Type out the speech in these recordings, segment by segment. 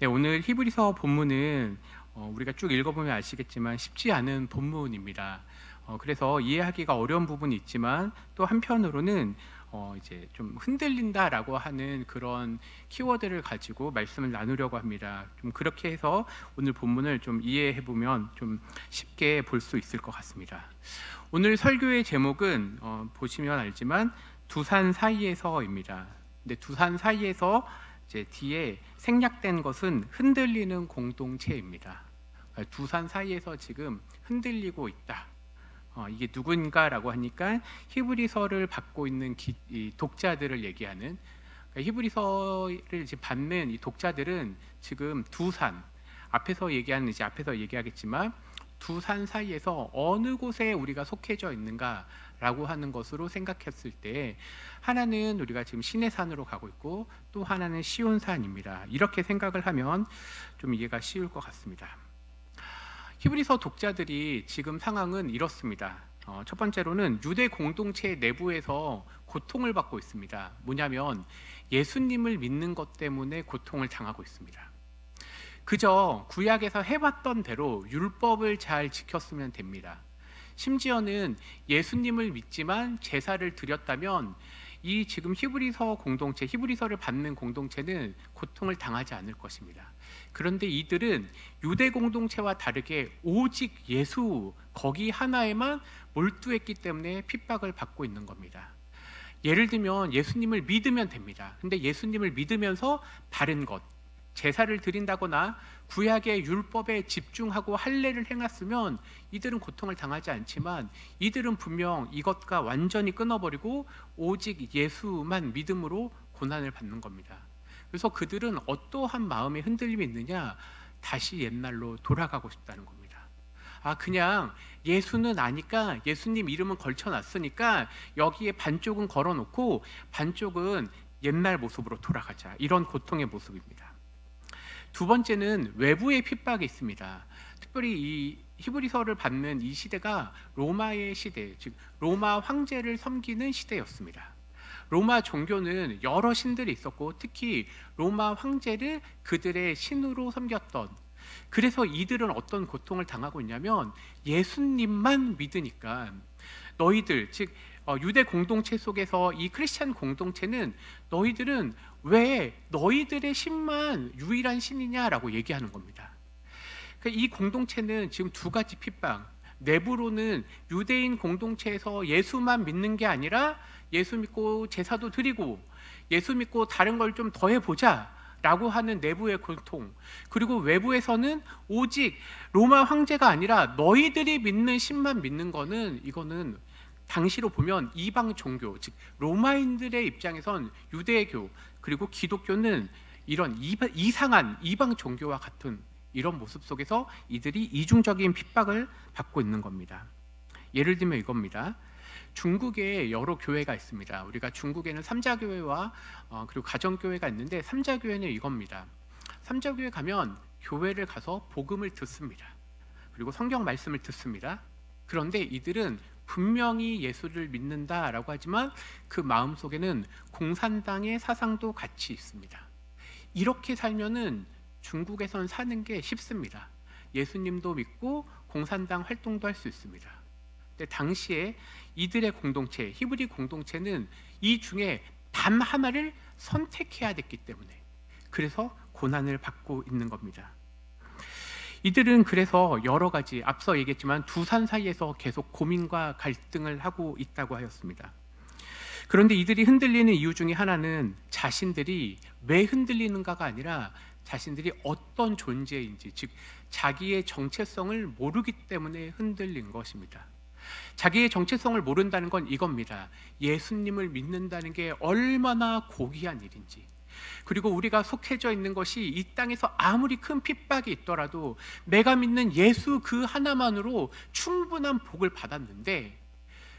네, 오늘 히브리서 본문은 우리가 쭉 읽어보면 아시겠지만 쉽지 않은 본문입니다. 그래서 이해하기가 어려운 부분이 있지만 또 한편으로는 이제 좀 흔들린다라고 하는 그런 키워드를 가지고 말씀을 나누려고 합니다. 좀 그렇게 해서 오늘 본문을 좀 이해해 보면 좀 쉽게 볼 수 있을 것 같습니다. 오늘 설교의 제목은 보시면 알지만 두산 사이에서입니다. 근데 두산 사이에서 이제 뒤에 생략된 것은 흔들리는 공동체입니다. 두산 사이에서 지금 흔들리고 있다. 이게 누군가라고 하니까 히브리서를 받고 있는 이 독자들을 얘기하는, 히브리서를 이제 받는 이 독자들은 지금 두산, 앞에서 얘기하겠지만 두산 사이에서 어느 곳에 우리가 속해져 있는가라고 하는 것으로 생각했을 때, 하나는 우리가 지금 시내산으로 가고 있고 또 하나는 시온산입니다. 이렇게 생각을 하면 좀 이해가 쉬울 것 같습니다. 히브리서 독자들이 지금 상황은 이렇습니다. 첫 번째로는 유대 공동체 내부에서 고통을 받고 있습니다. 뭐냐면 예수님을 믿는 것 때문에 고통을 당하고 있습니다. 그저 구약에서 해왔던 대로 율법을 잘 지켰으면 됩니다. 심지어는 예수님을 믿지만 제사를 드렸다면 이 지금 히브리서 공동체, 히브리서를 받는 공동체는 고통을 당하지 않을 것입니다. 그런데 이들은 유대 공동체와 다르게 오직 예수, 거기 하나에만 몰두했기 때문에 핍박을 받고 있는 겁니다. 예를 들면 예수님을 믿으면 됩니다. 근데 예수님을 믿으면서 바른 것, 제사를 드린다거나 구약의 율법에 집중하고 할례를 행했으면 이들은 고통을 당하지 않지만, 이들은 분명 이것과 완전히 끊어버리고 오직 예수만 믿음으로 고난을 받는 겁니다. 그래서 그들은 어떠한 마음의 흔들림이 있느냐? 다시 옛날로 돌아가고 싶다는 겁니다. 그냥 예수는 아니까, 예수님 이름은 걸쳐놨으니까 여기에 반쪽은 걸어놓고 반쪽은 옛날 모습으로 돌아가자, 이런 고통의 모습입니다. 두 번째는 외부의 핍박이 있습니다. 특별히 이 히브리서를 받는 이 시대가 로마의 시대, 즉 로마 황제를 섬기는 시대였습니다. 로마 종교는 여러 신들이 있었고 특히 로마 황제를 그들의 신으로 섬겼던, 그래서 이들은 어떤 고통을 당하고 있냐면 예수님만 믿으니까 너희들, 즉 유대 공동체 속에서 이 크리스찬 공동체는 너희들은 왜 너희들의 신만 유일한 신이냐라고 얘기하는 겁니다. 그러니까 이 공동체는 지금 두 가지 핍박, 내부로는 유대인 공동체에서 예수만 믿는 게 아니라 예수 믿고 제사도 드리고 예수 믿고 다른 걸 좀 더 해보자 라고 하는 내부의 고통, 그리고 외부에서는 오직 로마 황제가 아니라 너희들이 믿는 신만 믿는 거는, 이거는 당시로 보면 이방 종교, 즉 로마인들의 입장에선 유대교 그리고 기독교는 이런 이상한 이방 종교와 같은 이런 모습 속에서 이들이 이중적인 핍박을 받고 있는 겁니다. 예를 들면 이겁니다. 중국에 여러 교회가 있습니다. 우리가 중국에는 삼자교회와 그리고 가정교회가 있는데, 삼자교회는 이겁니다. 삼자교회 가면 교회를 가서 복음을 듣습니다. 그리고 성경 말씀을 듣습니다. 그런데 이들은 분명히 예수를 믿는다라고 하지만 그 마음속에는 공산당의 사상도 같이 있습니다. 이렇게 살면은 중국에선 사는 게 쉽습니다. 예수님도 믿고 공산당 활동도 할 수 있습니다. 근데 당시에 이들의 공동체, 히브리 공동체는 이 중에 단 하나를 선택해야 됐기 때문에 그래서 고난을 받고 있는 겁니다. 이들은 그래서 여러 가지, 앞서 얘기했지만 두산 사이에서 계속 고민과 갈등을 하고 있다고 하였습니다. 그런데 이들이 흔들리는 이유 중에 하나는 자신들이 왜 흔들리는가가 아니라 자신들이 어떤 존재인지, 즉 자기의 정체성을 모르기 때문에 흔들린 것입니다. 자기의 정체성을 모른다는 건 이겁니다. 예수님을 믿는다는 게 얼마나 고귀한 일인지, 그리고 우리가 속해져 있는 것이 이 땅에서 아무리 큰 핍박이 있더라도 내가 믿는 예수 그 하나만으로 충분한 복을 받았는데,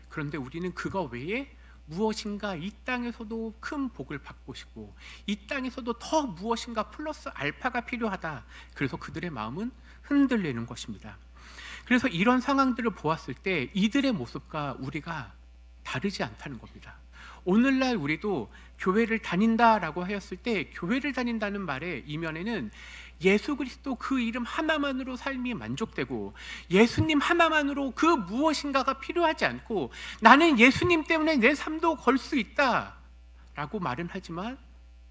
그런데 우리는 그거 외에 무엇인가 이 땅에서도 큰 복을 받고 싶고 이 땅에서도 더 무엇인가 플러스 알파가 필요하다. 그래서 그들의 마음은 흔들리는 것입니다. 그래서 이런 상황들을 보았을 때 이들의 모습과 우리가 다르지 않다는 겁니다. 오늘날 우리도 교회를 다닌다라고 하였을 때 교회를 다닌다는 말의 이면에는 예수 그리스도 그 이름 하나만으로 삶이 만족되고 예수님 하나만으로 그 무엇인가가 필요하지 않고 나는 예수님 때문에 내 삶도 걸 수 있다라고 말은 하지만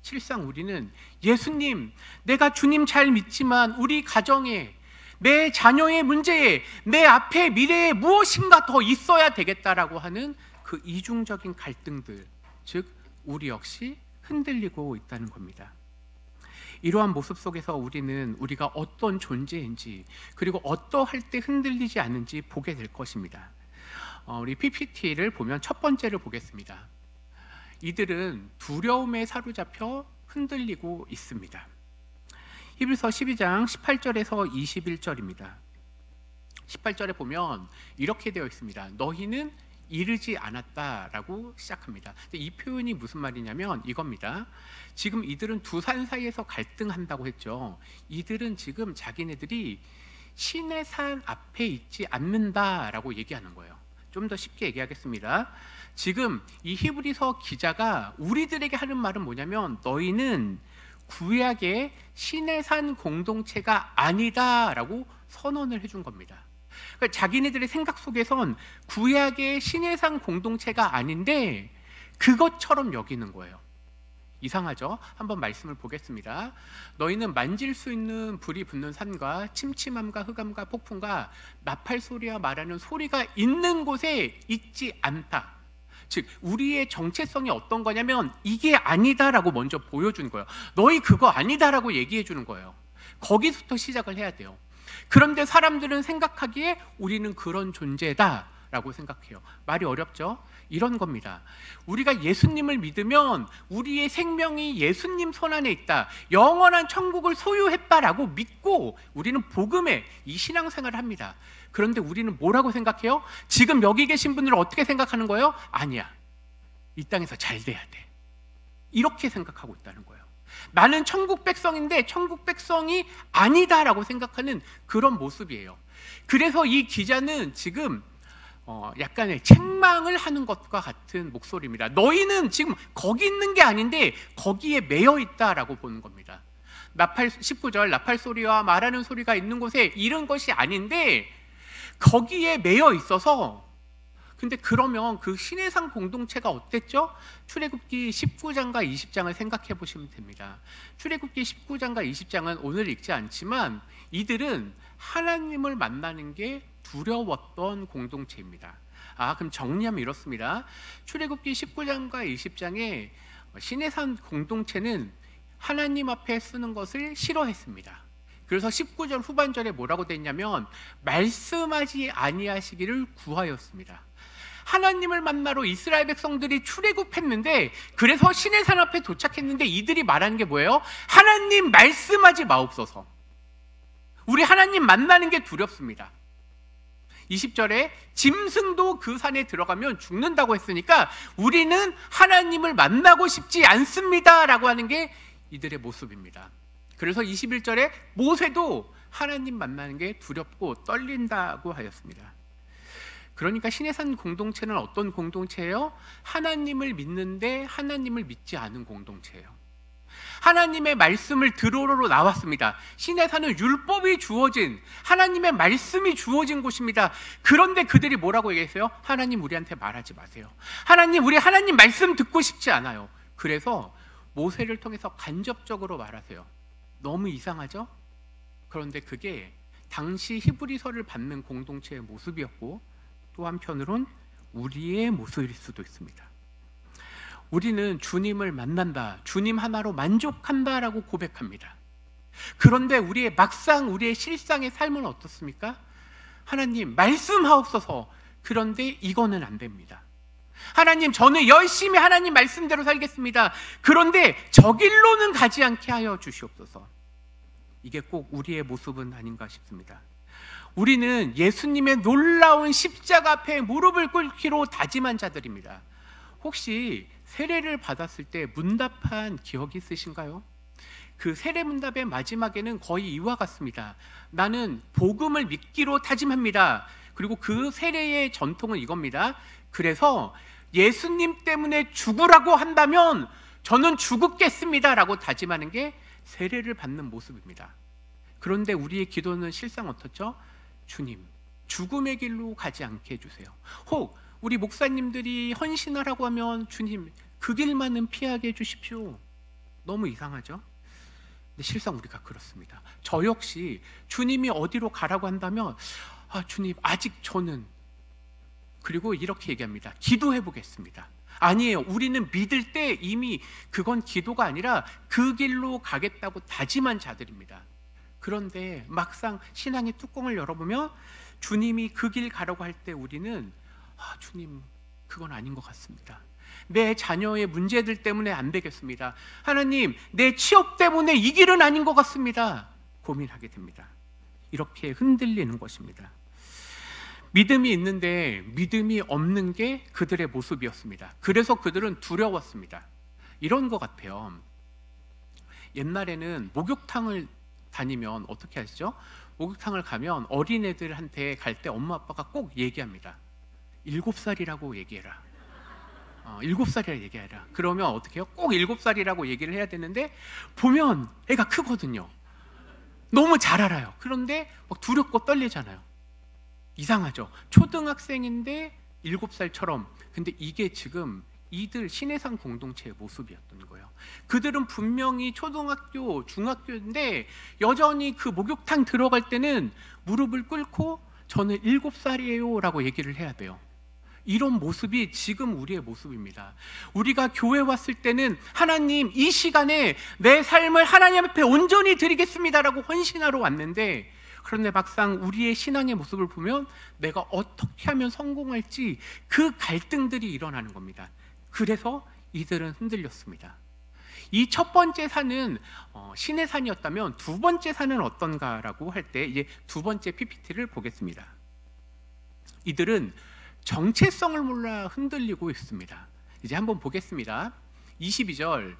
실상 우리는 예수님, 내가 주님 잘 믿지만 우리 가정에 내 자녀의 문제에 내 앞에 미래에 무엇인가 더 있어야 되겠다라고 하는 그 이중적인 갈등들, 즉 우리 역시 흔들리고 있다는 겁니다. 이러한 모습 속에서 우리는 우리가 어떤 존재인지 그리고 어떠할 때 흔들리지 않는지 보게 될 것입니다. 우리 PPT를 보면 첫 번째를 보겠습니다. 이들은 두려움에 사로잡혀 흔들리고 있습니다. 히브리서 12장 18절에서 21절입니다. 18절에 보면 이렇게 되어 있습니다. 너희는 이르지 않았다라고 시작합니다. 이 표현이 무슨 말이냐면 이겁니다. 지금 이들은 두 산 사이에서 갈등한다고 했죠. 이들은 지금 자기네들이 신의 산 앞에 있지 않는다라고 얘기하는 거예요. 좀 더 쉽게 얘기하겠습니다. 지금 이 히브리서 기자가 우리들에게 하는 말은 뭐냐면 너희는 구약의 신의 산 공동체가 아니다라고 선언을 해준 겁니다. 그러니까 자기네들의 생각 속에선 구약의 신의 산 공동체가 아닌데 그것처럼 여기는 거예요. 이상하죠? 한번 말씀을 보겠습니다. 너희는 만질 수 있는 불이 붙는 산과 침침함과 흑암과 폭풍과 나팔 소리와 말하는 소리가 있는 곳에 있지 않다. 즉 우리의 정체성이 어떤 거냐면 이게 아니다라고 먼저 보여주는 거예요. 너희 그거 아니다라고 얘기해 주는 거예요. 거기서부터 시작을 해야 돼요. 그런데 사람들은 생각하기에 우리는 그런 존재다라고 생각해요. 말이 어렵죠? 이런 겁니다. 우리가 예수님을 믿으면 우리의 생명이 예수님 손안에 있다, 영원한 천국을 소유했다라고 믿고 우리는 복음의 이 신앙생활을 합니다. 그런데 우리는 뭐라고 생각해요? 지금 여기 계신 분들은 어떻게 생각하는 거예요? 아니야, 이 땅에서 잘 돼야 돼, 이렇게 생각하고 있다는 거예요. 나는 천국 백성인데 천국 백성이 아니다라고 생각하는 그런 모습이에요. 그래서 이 기자는 지금 약간의 책망을 하는 것과 같은 목소리입니다. 너희는 지금 거기 있는 게 아닌데 거기에 매여 있다라고 보는 겁니다. 19절 나팔 소리와 말하는 소리가 있는 곳에 이런 것이 아닌데 거기에 매여 있어서, 근데 그러면 그 신의 산 공동체가 어땠죠? 출애굽기 19장과 20장을 생각해 보시면 됩니다. 출애굽기 19장과 20장은 오늘 읽지 않지만 이들은 하나님을 만나는 게 두려웠던 공동체입니다. 그럼 정리하면 이렇습니다. 출애굽기 19장과 20장에 신의 산 공동체는 하나님 앞에 쓰는 것을 싫어했습니다. 그래서 19절 후반절에 뭐라고 돼 있냐면 말씀하지 아니하시기를 구하였습니다. 하나님을 만나러 이스라엘 백성들이 출애굽했는데, 그래서 신의 산 앞에 도착했는데 이들이 말하는 게 뭐예요? 하나님 말씀하지 마옵소서. 우리 하나님 만나는 게 두렵습니다. 20절에 짐승도 그 산에 들어가면 죽는다고 했으니까 우리는 하나님을 만나고 싶지 않습니다 라고 하는 게 이들의 모습입니다. 그래서 21절에 모세도 하나님 만나는 게 두렵고 떨린다고 하였습니다. 그러니까 신의 산 공동체는 어떤 공동체예요? 하나님을 믿는데 하나님을 믿지 않은 공동체예요. 하나님의 말씀을 들으러 나왔습니다. 신의 산은 율법이 주어진, 하나님의 말씀이 주어진 곳입니다. 그런데 그들이 뭐라고 얘기했어요? 하나님 우리한테 말하지 마세요. 하나님, 우리 하나님 말씀 듣고 싶지 않아요. 그래서 모세를 통해서 간접적으로 말하세요. 너무 이상하죠? 그런데 그게 당시 히브리서를 받는 공동체의 모습이었고, 또 한편으론 우리의 모습일 수도 있습니다. 우리는 주님을 만난다, 주님 하나로 만족한다라고 고백합니다. 그런데 막상 우리의 실상의 삶은 어떻습니까? 하나님 말씀하옵소서. 그런데 이거는 안 됩니다. 하나님, 저는 열심히 하나님 말씀대로 살겠습니다. 그런데 저 길로는 가지 않게 하여 주시옵소서. 이게 꼭 우리의 모습은 아닌가 싶습니다. 우리는 예수님의 놀라운 십자가 앞에 무릎을 꿇기로 다짐한 자들입니다. 혹시 세례를 받았을 때 문답한 기억이 있으신가요? 그 세례 문답의 마지막에는 거의 이와 같습니다. 나는 복음을 믿기로 다짐합니다. 그리고 그 세례의 전통은 이겁니다. 그래서 예수님 때문에 죽으라고 한다면 저는 죽겠습니다라고 다짐하는 게 세례를 받는 모습입니다. 그런데 우리의 기도는 실상 어떻죠? 주님, 죽음의 길로 가지 않게 해주세요. 혹 우리 목사님들이 헌신하라고 하면 주님, 그 길만은 피하게 해주십시오. 너무 이상하죠? 근데 실상 우리가 그렇습니다. 저 역시 주님이 어디로 가라고 한다면 주님, 아직 저는, 그리고 이렇게 얘기합니다. 기도해 보겠습니다. 아니에요. 우리는 믿을 때 이미 그건 기도가 아니라 그 길로 가겠다고 다짐한 자들입니다. 그런데 막상 신앙의 뚜껑을 열어보면 주님이 그 길 가라고 할 때 우리는 주님, 그건 아닌 것 같습니다. 내 자녀의 문제들 때문에 안 되겠습니다. 하나님, 내 취업 때문에 이 길은 아닌 것 같습니다. 고민하게 됩니다. 이렇게 흔들리는 것입니다. 믿음이 있는데 믿음이 없는 게 그들의 모습이었습니다. 그래서 그들은 두려웠습니다. 이런 것 같아요. 옛날에는 목욕탕을 다니면 어떻게 하시죠? 목욕탕을 가면 어린애들한테 갈 때 엄마 아빠가 꼭 얘기합니다. 7살이라고 얘기해라. 7살이라 얘기해라. 그러면 어떻게 해요? 꼭 7살이라고 얘기를 해야 되는데 보면 애가 크거든요. 너무 잘 알아요. 그런데 막 두렵고 떨리잖아요. 이상하죠? 초등학생인데 7살처럼. 근데 이게 지금 이들 신해상 공동체의 모습이었던 거예요. 그들은 분명히 초등학교, 중학교인데 여전히 그 목욕탕 들어갈 때는 무릎을 꿇고 저는 7살이에요 라고 얘기를 해야 돼요. 이런 모습이 지금 우리의 모습입니다. 우리가 교회 왔을 때는 하나님, 이 시간에 내 삶을 하나님 앞에 온전히 드리겠습니다라고 헌신하러 왔는데, 그런데 막상 우리의 신앙의 모습을 보면 내가 어떻게 하면 성공할지 그 갈등들이 일어나는 겁니다. 그래서 이들은 흔들렸습니다. 이 첫 번째 산은 신의 산이었다면 두 번째 산은 어떤가라고 할 때 이제 두 번째 PPT를 보겠습니다. 이들은 정체성을 몰라 흔들리고 있습니다. 이제 한번 보겠습니다. 22절,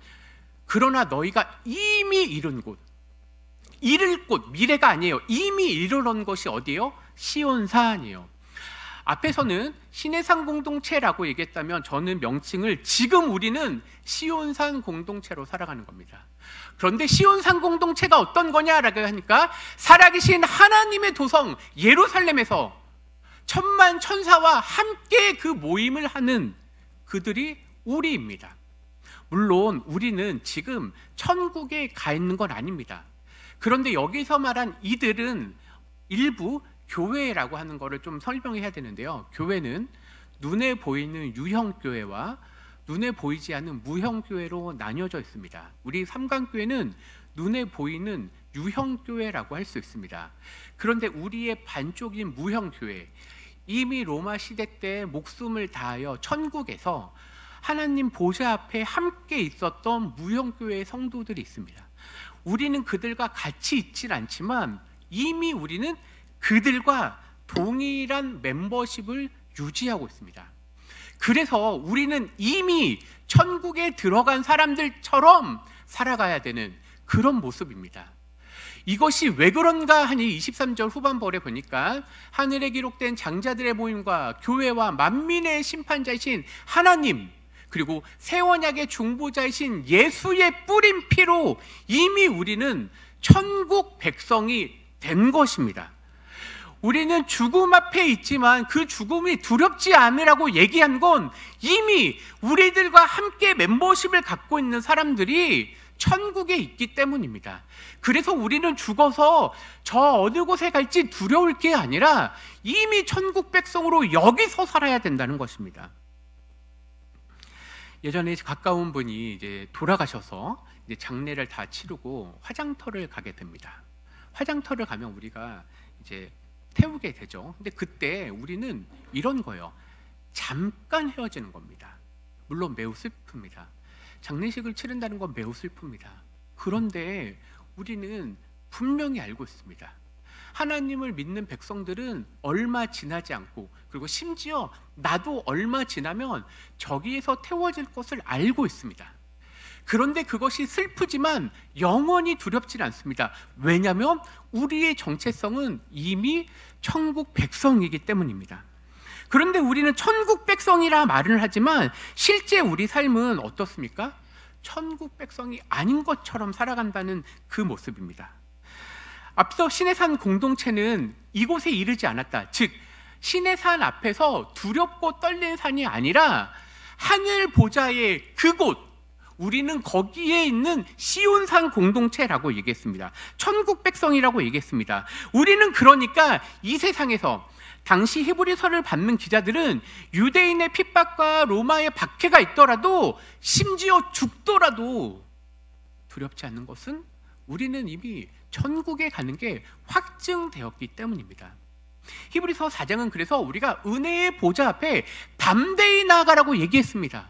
그러나 너희가 이미 이룬 곳, 이를 곳, 미래가 아니에요. 이미 이르는 것이 어디예요? 시온산이에요. 앞에서는 신해산 공동체라고 얘기했다면 저는 명칭을 지금 우리는 시온산 공동체로 살아가는 겁니다. 그런데 시온산 공동체가 어떤 거냐라고 하니까 살아계신 하나님의 도성 예루살렘에서 천만 천사와 함께 그 모임을 하는 그들이 우리입니다. 물론 우리는 지금 천국에 가 있는 건 아닙니다. 그런데 여기서 말한 이들은 일부 교회라고 하는 것을 좀 설명해야 되는데요. 교회는 눈에 보이는 유형교회와 눈에 보이지 않는 무형교회로 나뉘어져 있습니다. 우리 삼강교회는 눈에 보이는 유형교회라고 할 수 있습니다. 그런데 우리의 반쪽인 무형교회, 이미 로마 시대 때 목숨을 다하여 천국에서 하나님 보좌 앞에 함께 있었던 무형교회의 성도들이 있습니다. 우리는 그들과 같이 있질 않지만 이미 우리는 그들과 동일한 멤버십을 유지하고 있습니다. 그래서 우리는 이미 천국에 들어간 사람들처럼 살아가야 되는 그런 모습입니다. 이것이 왜 그런가 하니 23절 후반부에 보니까 하늘에 기록된 장자들의 모임과 교회와 만민의 심판자이신 하나님, 그리고 새 언약의 중보자이신 예수의 뿌린 피로 이미 우리는 천국 백성이 된 것입니다. 우리는 죽음 앞에 있지만 그 죽음이 두렵지 않으라고 얘기한 건 이미 우리들과 함께 멤버십을 갖고 있는 사람들이 천국에 있기 때문입니다. 그래서 우리는 죽어서 저 어느 곳에 갈지 두려울 게 아니라 이미 천국 백성으로 여기서 살아야 된다는 것입니다. 예전에 가까운 분이 이제 돌아가셔서 이제 장례를 다 치르고 화장터를 가게 됩니다. 화장터를 가면 우리가 이제 태우게 되죠. 근데 그때 우리는 이런 거예요. 잠깐 헤어지는 겁니다. 물론 매우 슬픕니다. 장례식을 치른다는 건 매우 슬픕니다. 그런데 우리는 분명히 알고 있습니다. 하나님을 믿는 백성들은 얼마 지나지 않고, 그리고 심지어 나도 얼마 지나면 저기에서 태워질 것을 알고 있습니다. 그런데 그것이 슬프지만 영원히 두렵지 않습니다. 왜냐하면 우리의 정체성은 이미 천국 백성이기 때문입니다. 그런데 우리는 천국 백성이라 말을 하지만 실제 우리 삶은 어떻습니까? 천국 백성이 아닌 것처럼 살아간다는 그 모습입니다. 앞서 시내산 공동체는 이곳에 이르지 않았다. 즉 시내산 앞에서 두렵고 떨린 산이 아니라 하늘 보좌의 그곳, 우리는 거기에 있는 시온산 공동체라고 얘기했습니다. 천국 백성이라고 얘기했습니다. 우리는 그러니까 이 세상에서 당시 히브리서를 받는 기자들은 유대인의 핍박과 로마의 박해가 있더라도 심지어 죽더라도 두렵지 않는 것은 우리는 이미 천국에 가는 게 확증되었기 때문입니다. 히브리서 4장은 그래서 우리가 은혜의 보좌 앞에 담대히 나아가라고 얘기했습니다.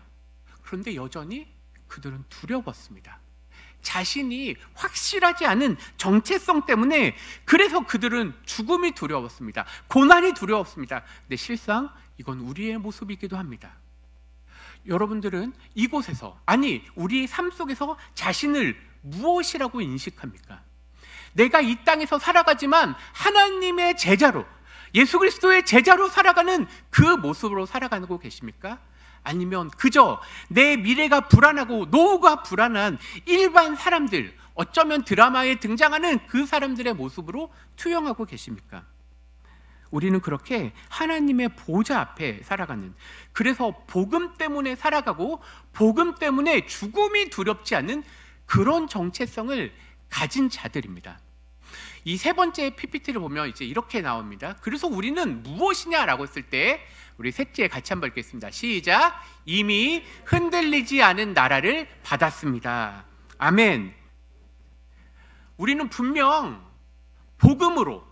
그런데 여전히 그들은 두려웠습니다. 자신이 확실하지 않은 정체성 때문에 그래서 그들은 죽음이 두려웠습니다. 고난이 두려웠습니다. 근데 실상 이건 우리의 모습이기도 합니다. 여러분들은 이곳에서, 아니 우리의 삶 속에서 자신을 무엇이라고 인식합니까? 내가 이 땅에서 살아가지만 하나님의 제자로, 예수 그리스도의 제자로 살아가는 그 모습으로 살아가고 계십니까? 아니면 그저 내 미래가 불안하고 노후가 불안한 일반 사람들, 어쩌면 드라마에 등장하는 그 사람들의 모습으로 투영하고 계십니까? 우리는 그렇게 하나님의 보좌 앞에 살아가는, 그래서 복음 때문에 살아가고 복음 때문에 죽음이 두렵지 않은 그런 정체성을 가진 자들입니다. 이 세 번째 PPT를 보면 이제 이렇게 나옵니다. 그래서 우리는 무엇이냐라고 했을 때 우리 셋째 같이 한번 읽겠습니다. 시작. 이미 흔들리지 않은 나라를 받았습니다. 아멘. 우리는 분명 복음으로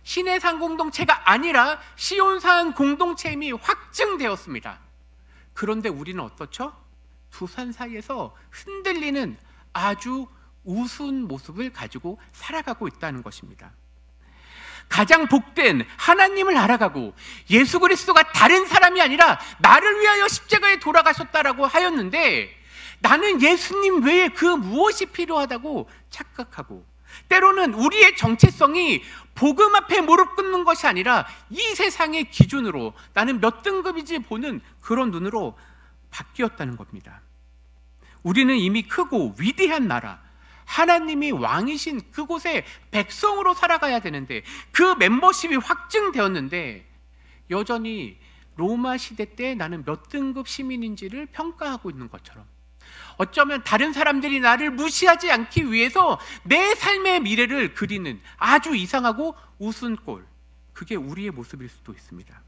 시내산 공동체가 아니라 시온산 공동체임이 확증되었습니다. 그런데 우리는 어떻죠? 두 산 사이에서 흔들리는 아주 우스운 모습을 가지고 살아가고 있다는 것입니다. 가장 복된 하나님을 알아가고 예수 그리스도가 다른 사람이 아니라 나를 위하여 십자가에 돌아가셨다라고 하였는데 나는 예수님 외에 그 무엇이 필요하다고 착각하고, 때로는 우리의 정체성이 복음 앞에 무릎 꿇는 것이 아니라 이 세상의 기준으로 나는 몇 등급이지 보는 그런 눈으로 바뀌었다는 겁니다. 우리는 이미 크고 위대한 나라, 하나님이 왕이신 그곳에 백성으로 살아가야 되는데 그 멤버십이 확증되었는데 여전히 로마 시대 때 나는 몇 등급 시민인지를 평가하고 있는 것처럼, 어쩌면 다른 사람들이 나를 무시하지 않기 위해서 내 삶의 미래를 그리는 아주 이상하고 우스운 꼴, 그게 우리의 모습일 수도 있습니다.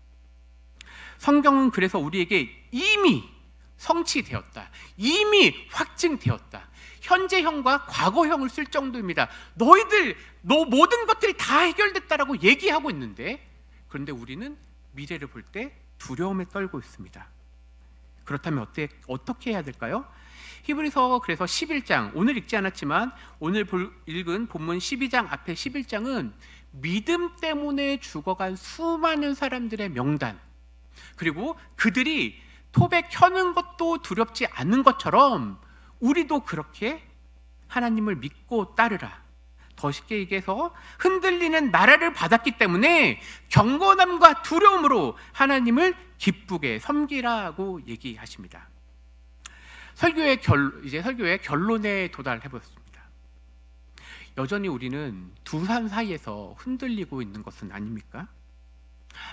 성경은 그래서 우리에게 이미 성취되었다, 이미 확증되었다, 현재형과 과거형을 쓸 정도입니다. 너 모든 것들이 다 해결됐다라고 얘기하고 있는데, 그런데 우리는 미래를 볼 때 두려움에 떨고 있습니다. 그렇다면 어떻게 해야 될까요? 히브리서 그래서 11장, 오늘 읽지 않았지만 오늘 읽은 본문 12장 앞에 11장은 믿음 때문에 죽어간 수많은 사람들의 명단, 그리고 그들이 토백 켜는 것도 두렵지 않은 것처럼 우리도 그렇게 하나님을 믿고 따르라. 더 쉽게 얘기해서 흔들리는 나라를 받았기 때문에 경건함과 두려움으로 하나님을 기쁘게 섬기라고 얘기하십니다. 설교의 결론에 도달해 보겠습니다. 여전히 우리는 두 산 사이에서 흔들리고 있는 것은 아닙니까?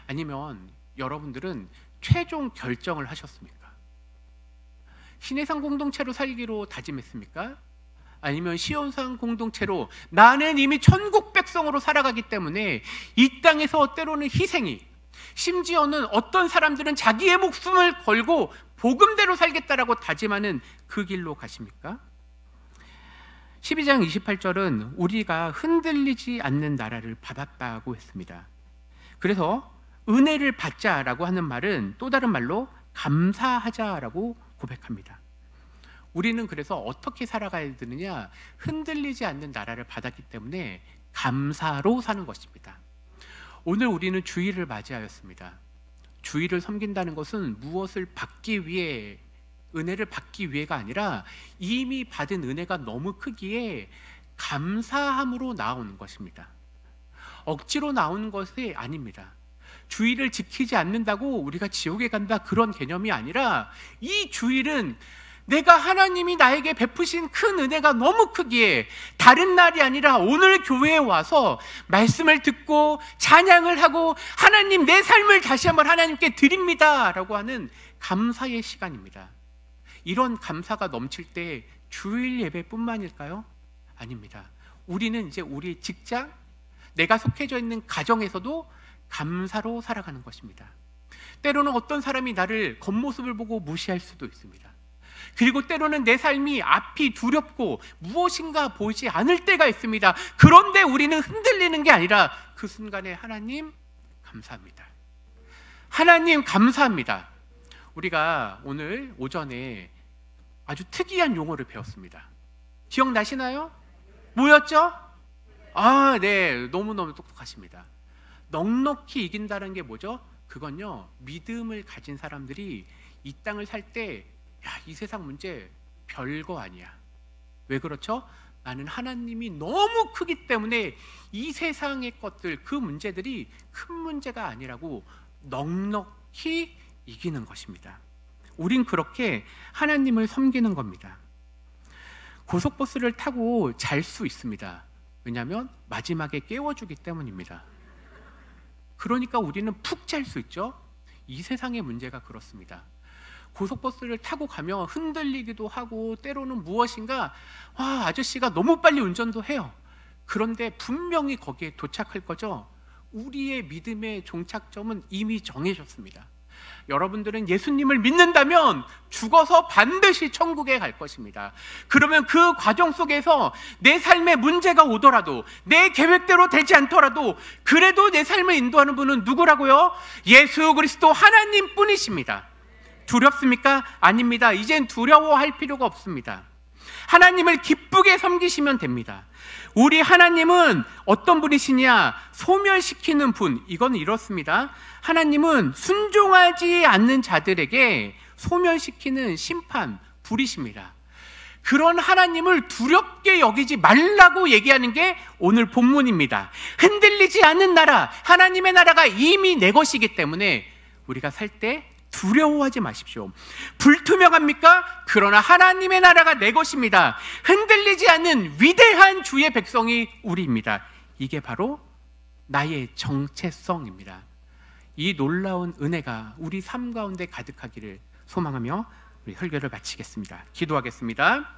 아니면 여러분들은 최종 결정을 하셨습니까? 시내산 공동체로 살기로 다짐했습니까? 아니면 시온산 공동체로 나는 이미 천국 백성으로 살아가기 때문에 이 땅에서 때로는 희생이, 심지어는 어떤 사람들은 자기의 목숨을 걸고 복음대로 살겠다라고 다짐하는 그 길로 가십니까? 12장 28절은 우리가 흔들리지 않는 나라를 받았다고 했습니다. 그래서 은혜를 받자라고 하는 말은 또 다른 말로 감사하자라고 고백합니다. 우리는 그래서 어떻게 살아가야 되느냐? 흔들리지 않는 나라를 받았기 때문에 감사로 사는 것입니다. 오늘 우리는 주일을 맞이하였습니다. 주일을 섬긴다는 것은 무엇을 받기 위해, 은혜를 받기 위해가 아니라 이미 받은 은혜가 너무 크기에 감사함으로 나오는 것입니다. 억지로 나오는 것이 아닙니다. 주일을 지키지 않는다고 우리가 지옥에 간다, 그런 개념이 아니라 이 주일은 내가 하나님이 나에게 베푸신 큰 은혜가 너무 크기에 다른 날이 아니라 오늘 교회에 와서 말씀을 듣고 찬양을 하고 하나님, 내 삶을 다시 한번 하나님께 드립니다 라고 하는 감사의 시간입니다. 이런 감사가 넘칠 때 주일 예배뿐만일까요? 아닙니다. 우리는 이제 우리 직장, 내가 속해져 있는 가정에서도 감사로 살아가는 것입니다. 때로는 어떤 사람이 나를 겉모습을 보고 무시할 수도 있습니다. 그리고 때로는 내 삶이 앞이 두렵고 무엇인가 보이지 않을 때가 있습니다. 그런데 우리는 흔들리는 게 아니라 그 순간에 하나님 감사합니다. 하나님 감사합니다. 우리가 오늘 오전에 아주 특이한 용어를 배웠습니다. 기억나시나요? 뭐였죠? 네, 너무너무 똑똑하십니다. 넉넉히 이긴다는 게 뭐죠? 그건요, 믿음을 가진 사람들이 이 땅을 살 때 이 세상 문제 별거 아니야. 왜 그렇죠? 나는 하나님이 너무 크기 때문에 이 세상의 것들, 그 문제들이 큰 문제가 아니라고 넉넉히 이기는 것입니다. 우린 그렇게 하나님을 섬기는 겁니다. 고속버스를 타고 잘 수 있습니다. 왜냐하면 마지막에 깨워주기 때문입니다. 그러니까 우리는 푹 잘 수 있죠. 이 세상의 문제가 그렇습니다. 고속버스를 타고 가면 흔들리기도 하고 때로는 무엇인가 아저씨가 너무 빨리 운전도 해요. 그런데 분명히 거기에 도착할 거죠. 우리의 믿음의 종착점은 이미 정해졌습니다. 여러분들은 예수님을 믿는다면 죽어서 반드시 천국에 갈 것입니다. 그러면 그 과정 속에서 내 삶에 문제가 오더라도, 내 계획대로 되지 않더라도 그래도 내 삶을 인도하는 분은 누구라고요? 예수 그리스도 하나님 뿐이십니다. 두렵습니까? 아닙니다. 이젠 두려워할 필요가 없습니다. 하나님을 기쁘게 섬기시면 됩니다. 우리 하나님은 어떤 분이시냐? 소멸시키는 분. 이건 이렇습니다. 하나님은 순종하지 않는 자들에게 소멸시키는 심판, 불이십니다. 그런 하나님을 두렵게 여기지 말라고 얘기하는 게 오늘 본문입니다. 흔들리지 않는 나라, 하나님의 나라가 이미 내 것이기 때문에 우리가 살 때 두려워하지 마십시오. 불투명합니까? 그러나 하나님의 나라가 내 것입니다. 흔들리지 않는 위대한 주의 백성이 우리입니다. 이게 바로 나의 정체성입니다. 이 놀라운 은혜가 우리 삶 가운데 가득하기를 소망하며 우리 설교를 마치겠습니다. 기도하겠습니다.